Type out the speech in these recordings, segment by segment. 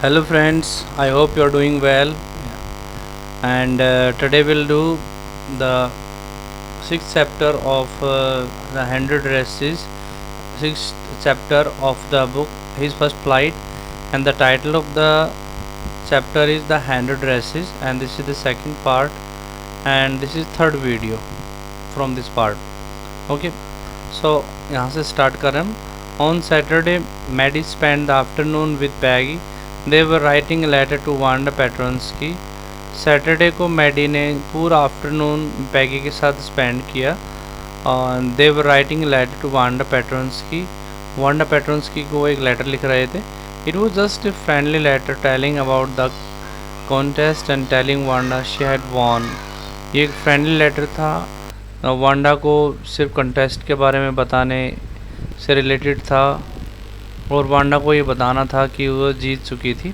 Hello friends, I hope you are doing well. And today we'll do the sixth chapter of the Hundred Races, sixth chapter of the book His First Flight, and the title of the chapter is the Hundred Races, and this is the second part, and this is third video from this part. Okay, so यहाँ से start करें हम. On Saturday, Maddie spent the afternoon with Peggy. They were writing a letter to Wanda Petronsky. Saturday को Maddie ने पूरा afternoon Peggy के साथ spend किया और they were writing letter to Wanda Petronsky. Wanda Petronsky को एक लेटर लिख रहे थे. It was just a friendly letter telling about the contest and telling Wanda she had won. ये एक फ्रेंडली लेटर था. वांडा को सिर्फ कंटेस्ट के बारे में बताने से रिलेटेड था और वांडा को ये बताना था कि वो जीत चुकी थी.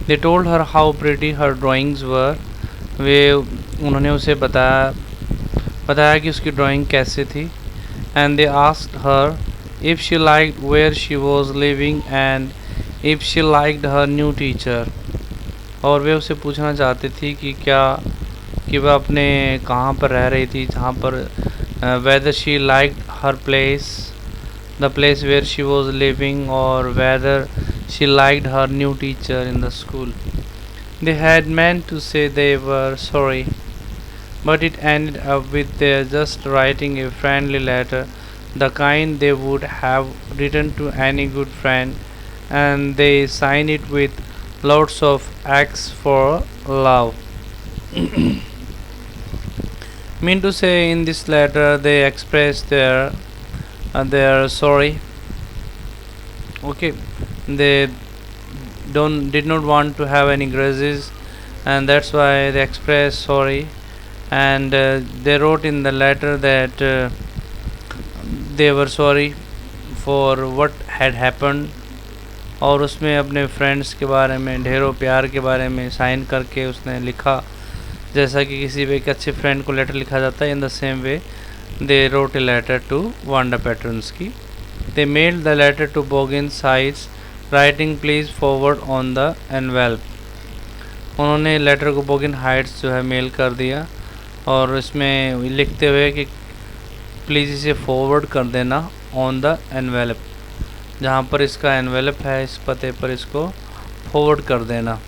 They told her how pretty her drawings were. उन्होंने उसे बताया कि उसकी ड्राइंग कैसे थी. And they asked her if she liked where she was living and if she liked her new teacher. और वे उसे पूछना चाहती थी कि वह अपने कहाँ पर रह रही थी, जहाँ पर whether she liked her place, the place where she was living, or whether she liked her new teacher in the school. They had meant to say they were sorry, but it ended up with their just writing a friendly letter, the kind they would have written to any good friend, and they signed it with lots of X for love. Mean to say, in this letter they expressed their sorry. Okay, they did not want to have any grudges, and that's why they expressed sorry. And they wrote in the letter that they were sorry for what had happened. और उसमें अपने friends के बारे में, ढेरों प्यार के बारे में साइन करके उसने लिखा, जैसा कि किसी भी एक अच्छे फ्रेंड को लेटर लिखा जाता है. In the same way they wrote a letter to Wanda Petronsky. They mailed the letter to Boggin's Heights, writing please forward on the envelope. उन्होंने लेटर को बोगिन हाइट्स जो है मेल कर दिया और इसमें लिखते हुए कि प्लीज़ इसे फॉरवर्ड कर देना ऑन द एनवेलप, जहाँ पर इसका एनवेलप है इस पते पर इसको फॉरवर्ड कर देना.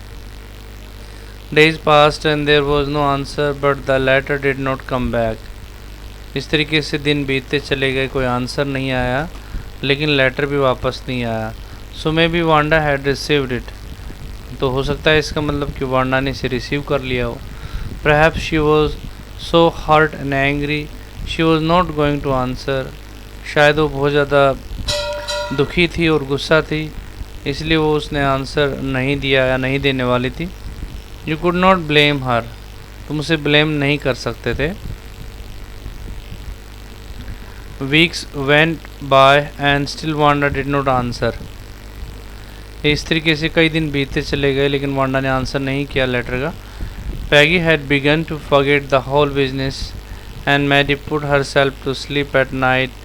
Days passed and there was no answer, but the letter did not come back. इस तरीके से दिन बीतते चले गए, कोई आंसर नहीं आया, लेकिन लेटर भी वापस नहीं आया. So maybe Wanda had received it. तो हो सकता है इसका मतलब कि वांडा ने इसे रिसीव कर लिया हो. Perhaps she was so hurt and angry she was not going to answer. शायद वो बहुत ज़्यादा दुखी थी और गुस्सा थी, इसलिए वो उसने आंसर नहीं दिया या नहीं देने वाली थी. यू कुड नॉट ब्लेम हर. तुम उसे ब्लेम नहीं कर सकते थे. Weeks went by and still Wanda did not answer. इस तरीके से कई दिन बीतते चले गए, लेकिन वांडा ने आंसर नहीं किया लेटर का. Peggy had begun to forget the whole business, and Maddie put herself to sleep at night,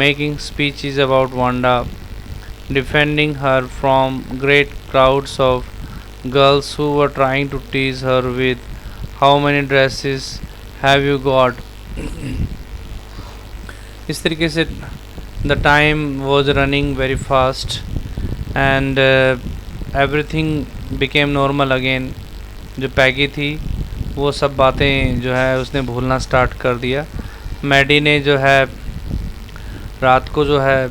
making speeches about Wanda, defending her from great crowds of girls who were trying to tease her with how many dresses have you got. इस तरीके से the time was running very fast and everything became normal again. जो पैगी थी वो सब बातें जो है उसने भूलना स्टार्ट कर दिया. मैडी ने जो है रात को जो है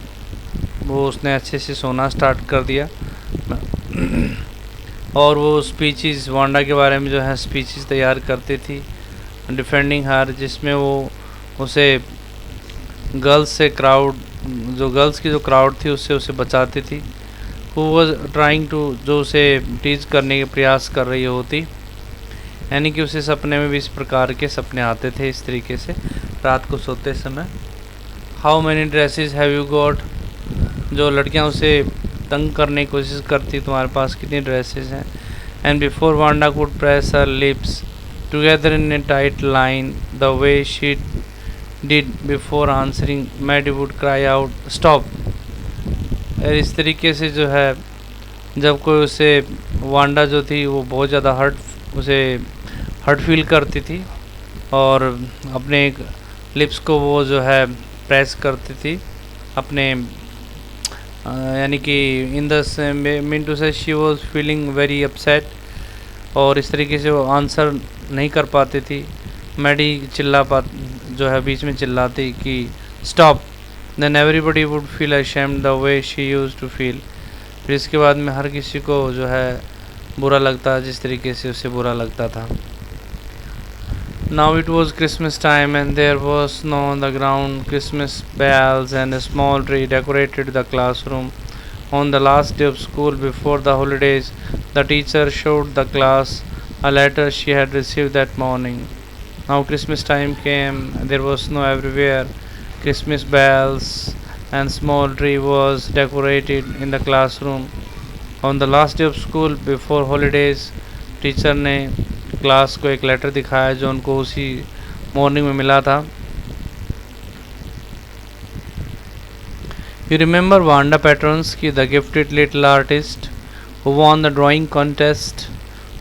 वो उसने अच्छे से सोना स्टार्ट कर दिया और वो स्पीचेस वांडा के बारे में जो है स्पीचेस तैयार करती थी, डिफेंडिंग हर, जिसमें वो उसे गर्ल्स से जो गर्ल्स की जो क्राउड थी उससे उसे बचाती थी. हु वॉज ट्राइंग टू, जो उसे टीच करने के प्रयास कर रही होती, यानी कि उसे सपने में भी इस प्रकार के सपने आते थे इस तरीके से रात को सोते समय. How many dresses have you got. जो लड़कियां उसे तंग करने की कोशिश करती, तुम्हारे पास कितनी ड्रेसेस हैं. And before Wanda could press her lips together in A tight line the way she did before answering, Maddie would cry out stop. इस तरीके से जो है जब कोई उसे वांडा जो थी वो बहुत ज़्यादा उसे हर्ट फील करती थी और अपने लिप्स को वो जो है प्रेस करती थी अपने यानी कि इन द मीन टू से she was feeling very upset और इस तरीके से वो आंसर नहीं कर पाती थी। मैडी जो है बीच में चिल्लाती कि stop, then everybody would feel ashamed the way she used to feel. फिर इसके बाद में हर किसी को जो है बुरा लगता जिस तरीके से उसे बुरा लगता था। Now it was Christmas time and there was snow on the ground. Christmas bells and a small tree decorated the classroom. On the last day of school before the holidays, the teacher showed the class a letter she had received that morning. Now Christmas time came and there was snow everywhere. Christmas bells and small tree was decorated in the classroom. On the last day of school before holidays, teacher ने class को एक letter दिखाया जो उनको उसी morning में मिला था। You remember Vanda Petronsky, the gifted little artist who won the drawing contest?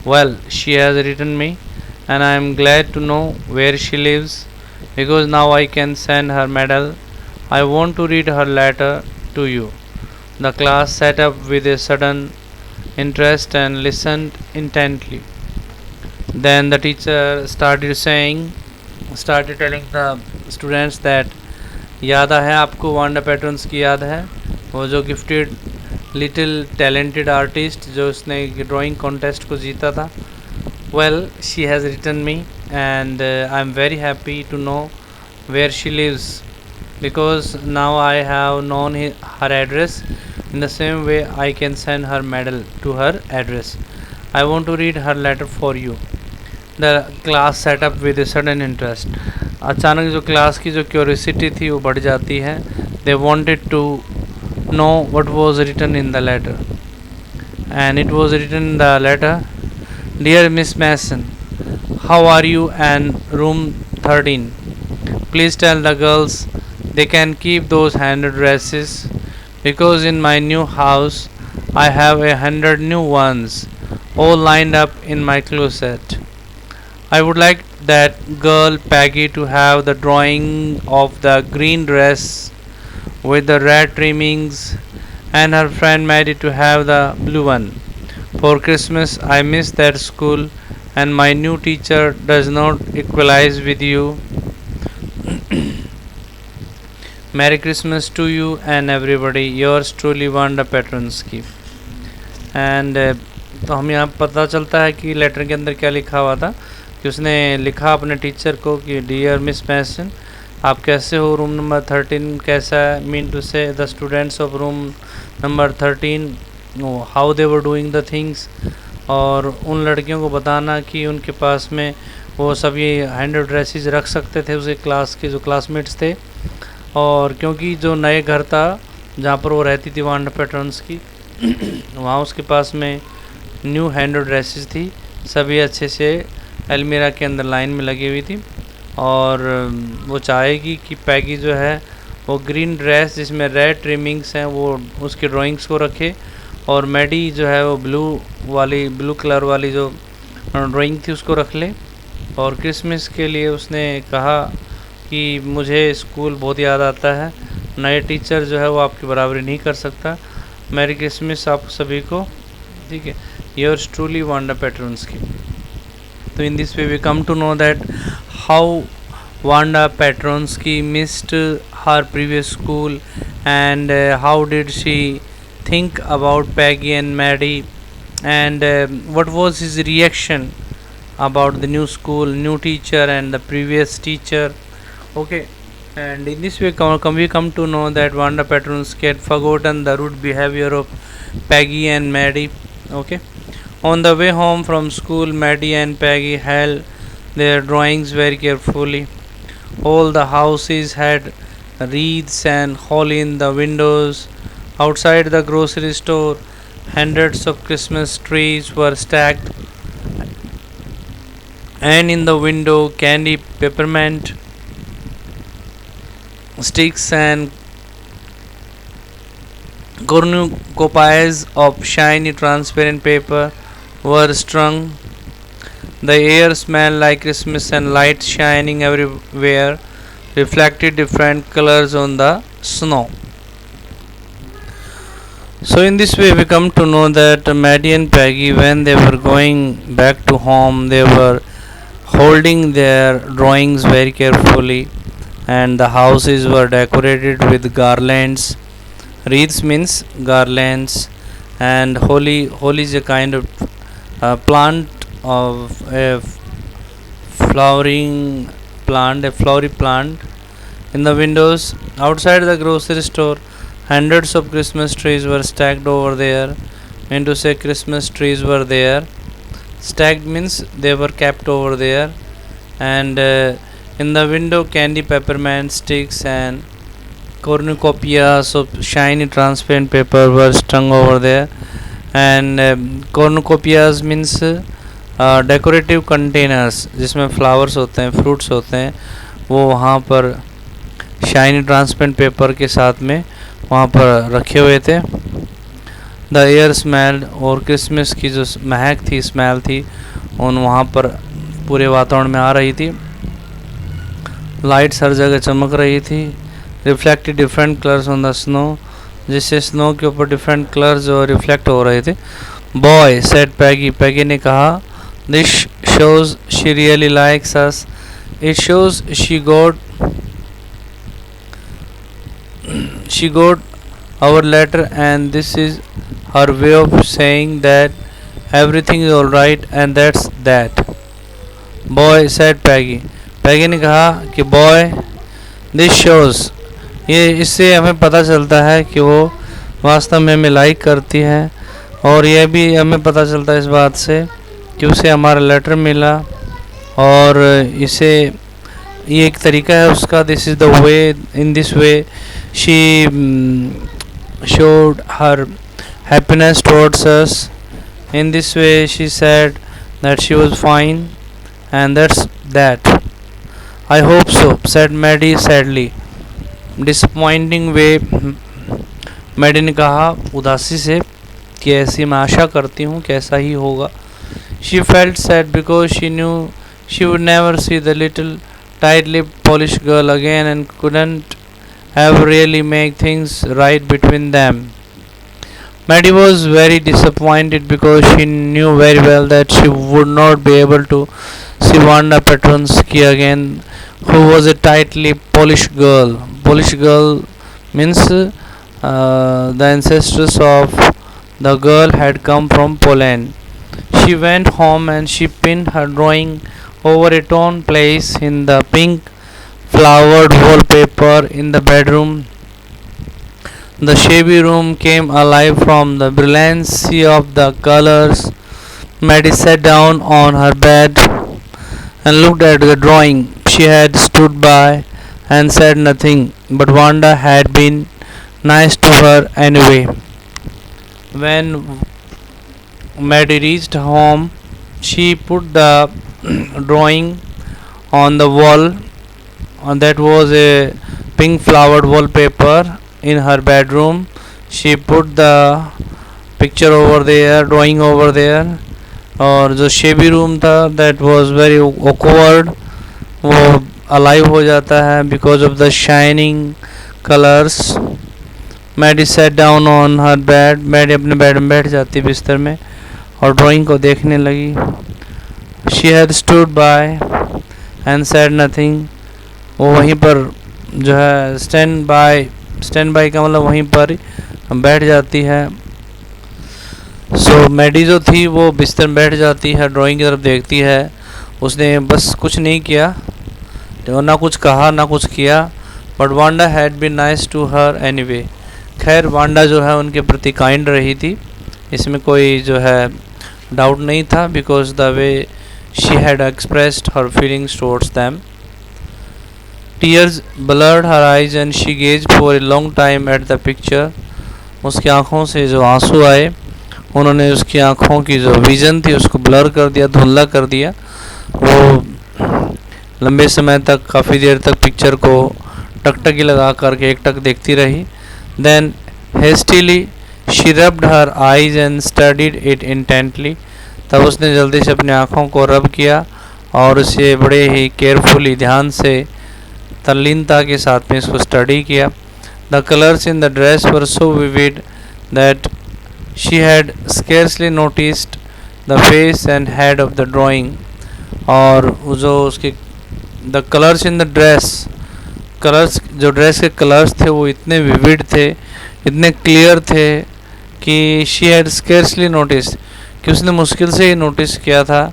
Well, she has written me and I am glad to know where she lives because now I can send her medal. I want to read her letter to you. The class sat up with a sudden interest and listened intently. Then the teacher started telling the students that याद है आपको Wanda patterns की याद है, वो जो gifted little talented artist जो उसने ड्राइंग कॉन्टेस्ट को जीता था। Well she has written me and I am very happy to know where she lives because now I have known her address. In the same way I can send her medal to her address. I want to read her letter for you. The class sat up with a sudden interest. अचानक जो class की जो curiosity थी वो बढ़ जाती है। They wanted to know what was written in the letter. And it was written in the letter, Dear Miss Mason, how are you and room 13? Please tell the girls they can keep those 100 dresses because in my new house I have 100 new ones all lined up in my closet. I would like that girl Peggy to have the drawing of the green dress with the red trimmings and her friend Mary to have the blue one. For Christmas I miss that school and my new teacher does not equalize with you. Merry Christmas to you and everybody. Yours truly Vanda Petronsky. And तो हम यहाँ पता चलता है कि letter के अंदर क्या लिखा हुआ था कि उसने लिखा अपने टीचर को कि डियर मिस मैसन, आप कैसे हो, रूम नंबर 13 कैसा है, मीन टू से the students of room number 13 how they were doing the things, और उन लड़कियों को बताना कि उनके पास में वो सभी 100 ड्रेसेस रख सकते थे उसे क्लास के जो क्लासमेट्स थे। और क्योंकि जो नए घर था जहाँ पर वो रहती थी वांडा पैटर्न्स की वहाँ उसके पास में न्यू 100 ड्रेसेस थी, सभी अच्छे से अलमीरा के अंदर लाइन में लगी हुई थी। और वो चाहेगी कि पैगी जो है वो ग्रीन ड्रेस जिसमें रेड ट्रिमिंग्स हैं वो उसकी ड्राइंग्स को रखे, और मैडी जो है वो ब्लू कलर वाली जो ड्राइंग थी उसको रख ले। और क्रिसमस के लिए उसने कहा कि मुझे स्कूल बहुत याद आता है, नए टीचर जो है वो आपकी बराबरी नहीं कर सकता। मैरी क्रिसमस आप सभी को, ठीक है। Yours truly Wanda Petronsky. तो in this way we come to know that how Wanda Petronsky missed her previous school and how did she think about Peggy and Maddie, and what was his reaction about the new school, new teacher and the previous teacher. Okay, and in this way we come to know that Vanda Petronsky had forgotten the rude behavior of Peggy and Maddie. Okay, on the way home from school, Maddie and Peggy held their drawings very carefully. All the houses had wreaths and holly in the windows. Outside the grocery store, hundreds of Christmas trees were stacked, and in the window, candy, peppermint sticks, and Cornucopias of shiny transparent paper were strung. The air smelled like Christmas and lights shining everywhere reflected different colors on the snow. So in this way we come to know that Maddie and Peggy, when they were going back to home, they were holding their drawings very carefully, and the houses were decorated with garlands. Wreaths means garlands, and holly is a kind of plant of a flowering plant, a flowery plant. In the windows outside the grocery store, hundreds of Christmas trees were stacked over there. Mean to say, Christmas trees were there. Stacked means they were kept over there, and in the window, candy peppermint sticks and cornucopias of shiny transparent paper were strung over there. And cornucopias means decorative containers जिसमें flowers होते हैं, fruits होते हैं, वो वहाँ पर shiny transparent paper के साथ में वहाँ पर रखे हुए थे. द एयर स्मेल्ड, और क्रिसमस की जो महक थी, स्मेल थी, उन वहाँ पर पूरे वातावरण में आ रही थी. लाइट्स हर जगह चमक रही थी. Reflected different colours on the snow, जिससे स्नो के ऊपर डिफरेंट कलर्स जो रिफ्लेक्ट हो रहे थे. बॉय सेड पैगी, पैगी ने कहा, this shows she really likes us. It shows she got our letter, and this is her way of saying that everything is all right, and that's that. Boy said Peggy. Peggy ने कहा कि boy, this shows, ये इससे हमें पता चलता है कि वो वास्तव में हमें लाइक करती है, और यह भी हमें पता चलता है इस बात से कि उसे हमारा लेटर मिला, और इसे ये एक तरीका है उसका. This is the way, in this way she showed her happiness towards us. In this way she said that she was fine, and that's that. I hope so, said Maddie sadly. Disappointing way, Maddie ने कहा उदासी से कि ऐसी मैं आशा करती हूँ कि ऐसा ही होगा. She felt sad because she knew she would never see the little tight-lipped Polish girl again, and couldn't have really make things right between them. Maddie was very disappointed because she knew very well that she would not be able to see Wanda Petronsky again, who was a tight-lipped Polish girl. Polish girl means the ancestors of the girl had come from Poland. She went home and she pinned her drawing over a torn place in the pink flowered wallpaper in the bedroom. The shabby room came alive from the brilliancy of the colors. Maddie sat down on her bed and looked at the drawing. She had stood by and said nothing, but Wanda had been nice to her anyway. When Maddie reached home, she put the drawing on the wall, and that was a pink flowered wallpaper in her bedroom. She put the picture over there, drawing over there, और जो शेबी room था that was very awkward, वो alive हो जाता है because of the shining colors. Maddie sat down on her bed. Maddie अपने bed में बैठ जाती बिस्तर में और ड्राइंग को देखने लगी. She had stood by and said nothing. वो वहीं पर जो है स्टैंड बाय का मतलब वहीं पर बैठ जाती है. सो मैडी जो थी वो बिस्तर में बैठ जाती है, ड्राइंग की तरफ देखती है. उसने बस कुछ नहीं किया, तो ना कुछ कहा ना कुछ किया. But Wanda had been nice to her anyway. खैर वांडा जो है उनके प्रति काइंड रही थी, इसमें कोई जो है डाउट नहीं था, because the way she had expressed her feelings towards them. Tears blurred her eyes and she gazed for a long time at the picture. उसकी आँखों से जो आंसू आए, उन्होंने उसकी आँखों की जो विज़न थी उसको ब्लर कर दिया, धुंधला कर दिया. वो लंबे समय तक, काफ़ी देर तक पिक्चर को टकटकी लगा करके एक टक देखती रही. Then Hastily she rubbed her eyes and studied it intently. तब उसने जल्दी से अपनी आँखों को रब किया और उसे बड़े ही केयरफुली ध्यान से तल्लीनता के साथ में इसको स्टडी किया. The colors in the dress were so vivid that she had scarcely noticed the face and head of the drawing. और जो उसके the colours in the dress, colours जो ड्रेस के कलर्स थे वो इतने विविड थे, इतने क्लियर थे कि शी हैड स्केर्सली नोटिस, कि उसने मुश्किल से ही नोटिस किया था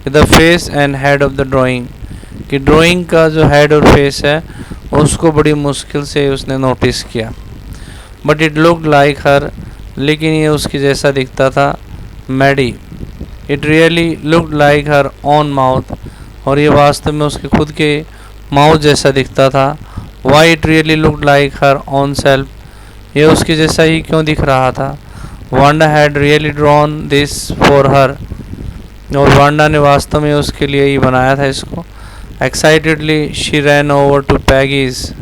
the face and head of the drawing, कि ड्राइंग का जो हेड और फेस है उसको बड़ी मुश्किल से उसने नोटिस किया. But it looked like her, लेकिन ये उसकी जैसा दिखता था Maddy. It really looked like her own mouth, और ये वास्तव में उसके खुद के माउथ जैसा दिखता था. Why it really looked like her own self, ये उसके जैसा ही क्यों दिख रहा था. Wanda had really drawn this for her, और वांडा ने वास्तव में उसके लिए ही बनाया था इसको. Excitedly she ran over to Peggy's,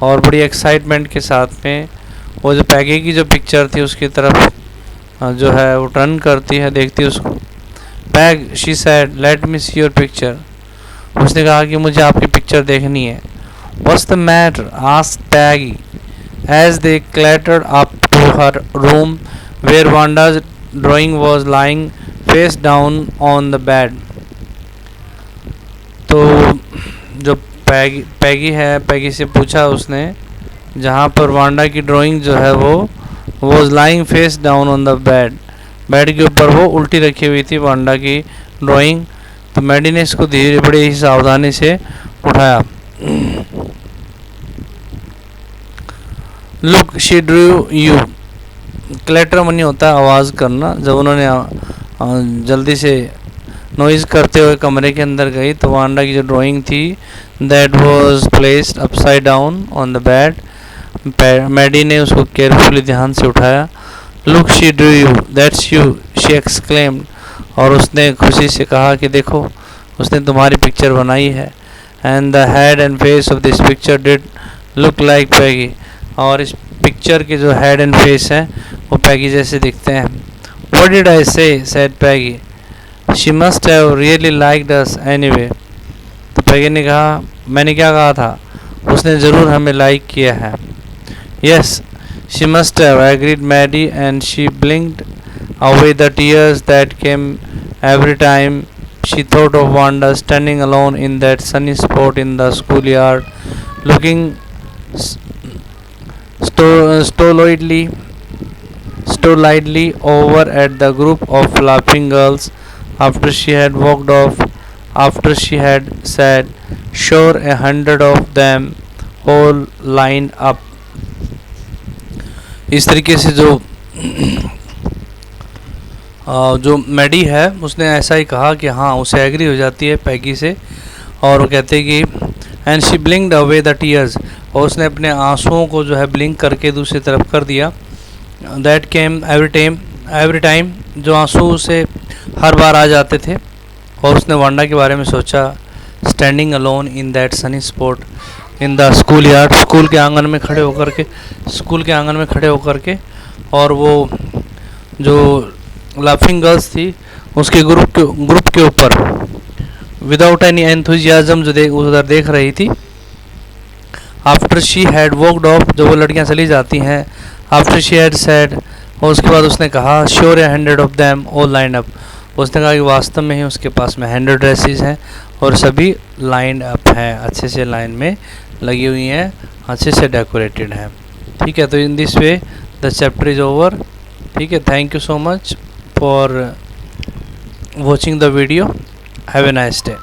और बड़ी एक्साइटमेंट के साथ में वो जो पैगी की जो पिक्चर थी उसकी तरफ जो है वो टर्न करती है, देखती है उसको. Peg she said let me see your picture, उसने कहा कि मुझे आपकी पिक्चर देखनी है. What's the matter asked Peggy as they clattered up to her room where Wanda's drawing was lying face down on the bed. तो जो पैगी है, पैगी से पूछा उसने जहाँ पर वांडा की ड्राइंग जो है वो was lying face down on the bed, bed के ऊपर वो उल्टी रखी हुई थी वांडा की ड्राइंग. तो मैडी ने इसको धीरे बड़े ही सावधानी से उठाया. Look she drew you, clatter money होता है आवाज़ करना. जब उन्होंने जल्दी से नॉइज़ करते हुए कमरे के अंदर गई तो वांडा की जो ड्राइंग थी that was placed upside down on the bed, Maddy ने उसको केयरफुली ध्यान से उठाया. Look she drew you that's you she exclaimed, और उसने खुशी से कहा कि देखो उसने तुम्हारी पिक्चर बनाई है. And the head and face of this picture did look like Peggy, और इस पिक्चर के जो हेड एंड फेस हैं वो पैगी जैसे दिखते हैं. व्हाट डिड आई से said Peggy, she must have really liked us anyway. तो पैगी ने कहा मैंने क्या कहा था, उसने ज़रूर हमें लाइक किया है. Yes she must have agreed Maddy, and she blinked away the tears that came every time she thought of Wanda standing alone in that sunny spot in the schoolyard, looking stolidly over at the group of laughing girls after she had walked off, after she had said, "Sure, 100 of them all lined up." इस तरीके से जो Maddie है उसने ऐसा ही कहा कि हाँ उसे एग्री हो जाती है पैगी से, और वो कहते हैं कि and she ब्लिंक्ड away the tears, और उसने अपने आंसुओं को जो है ब्लिंक करके दूसरी तरफ कर दिया. दैट केम एवरी टाइम, जो आंसू उसे हर बार आ जाते थे. और उसने वांडा के बारे में सोचा standing alone in that Sunny spot in the school yard, school के आंगन में खड़े होकर के, और वो जो लाफिंग गर्ल्स थी उसके ग्रुप के ऊपर विदाउट एनी एंथुजियाज्म जो उधर देख रही थी. After she had walked off, जब वो लड़कियां चली जाती हैं, आफ्टर शी हैड सेड, और उसके बाद उसने कहा sure 100 of them all line up, उसने कहा कि वास्तव में ही उसके पास में 100 ड्रेसेस हैं और सभी लाइन अप हैं, अच्छे से लाइन में लगी हुई हैं, अच्छे से डेकोरेटेड हैं. ठीक है, तो in this way the chapter is over. ठीक है, thank you so much for watching the video. Have a nice day.